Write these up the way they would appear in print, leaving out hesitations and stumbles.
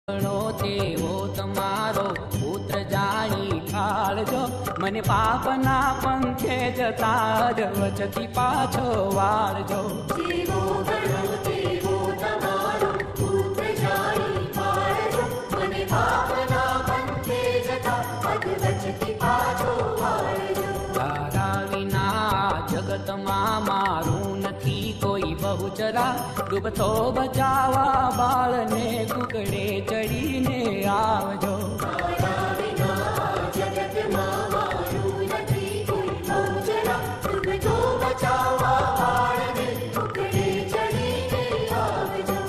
તેવો તમારો પુત્ર જાણી ટાળજો, મને પાપના પંથે જતા જ વચથી પાછો વાળજો. જેવો ગણો તેવો તમારો પુત્ર જાણી ટાળજો, મને પાપના પંથે જતા જ વચથી પાછો વાળજો. તારા વિના જગતમાં મારું નથી કોઈ બહુચરા, ડૂબતો બચાવવા બાળને કુકડે ચડીને આવજો. તારા વિના જગતમાં મારું નથી કોઈ બહુચરા, ડૂબતો બચાવવા બાળને કુકડે ચડીને આવજો.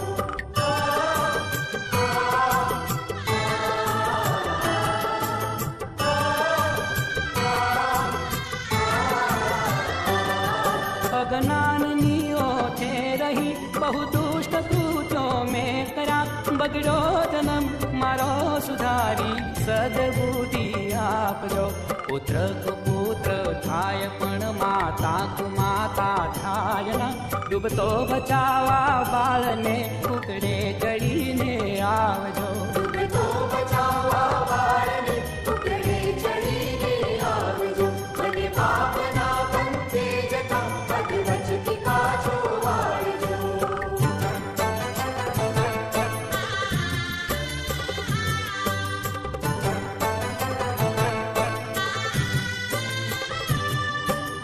અજ્ઞાનની ઓઠે રહી બહુ દુષ્ટ કૃત્યો મેં કર્યા, બગડો જન્મ મારો સુધારી સદબુદ્ધિ આપજો. પુત્ર કુપુત્ર થાય પણ માતા કુમાતા થાય ના, ડૂબતો બચાવવા બાળને કુકડે ચડીને આવજો. ડૂબતો બચાવવા બાળને કુકડે ચડીને આવજો, મને પાપના પંથે જતા પગ વચથી પાછો વાળજો.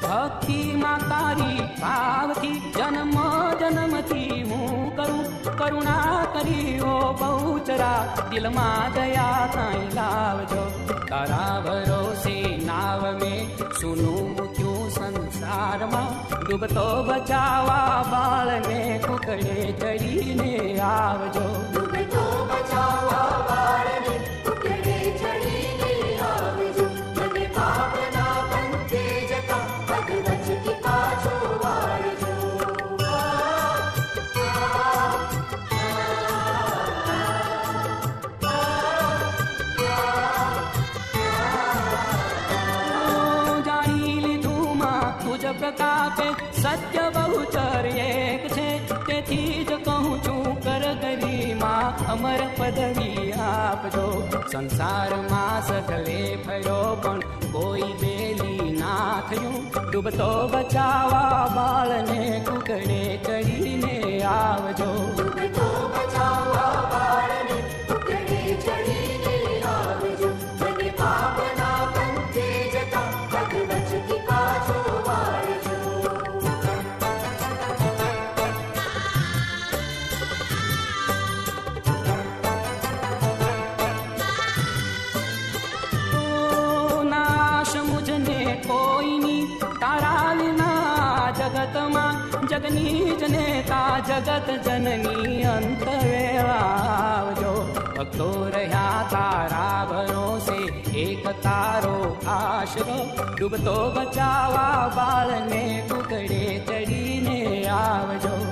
ભક્તિમાં તારી ભાવથી જન્મ જન્મથી હું કરું, કરુણા કરી ઓ બહુચરા દિલમાં દયા કાંઈ લાવજો. તારા ભરોસે નાવ મેં સુનું મૂક્યું સંસારમાં, ડૂબતો બચાવવા બાળને કુકડે ચડીને આવજો. ડૂબતો બચાવવા બાળને કુકડે ચડીને આવજો, મને પાપના પંથે જતા પગ વચથી પાછો વાળજો. જાણી લીધું માં તુજ પ્રતાપે સત્ય બહુચર એક છે, તેથી જ કહું છું કર ગરીમાં અમર પદવી આપજો. સંસારમાં સકલે ફર્યો પણ કોઈ બેલી ના થયું, ડૂબતો બચાવવા બાળને કુકડે ચડીને આવજો. ડૂબતો બચાવવા બાળને કુકડે ચડીને આવજો, મને પાપના પંથે જતા પગ વચથી પાછો વાળજો. નાશ મુજને કોઈની તારા વિના જગતમાં, જગની જનેતા જગત જનની અંત વેળા આવજો. ભક્તો રહ્યા તારા ભરોસે એક તારો આશરો, ડૂબતો બચાવવા બાળને કુકડે ચડીને આવજો.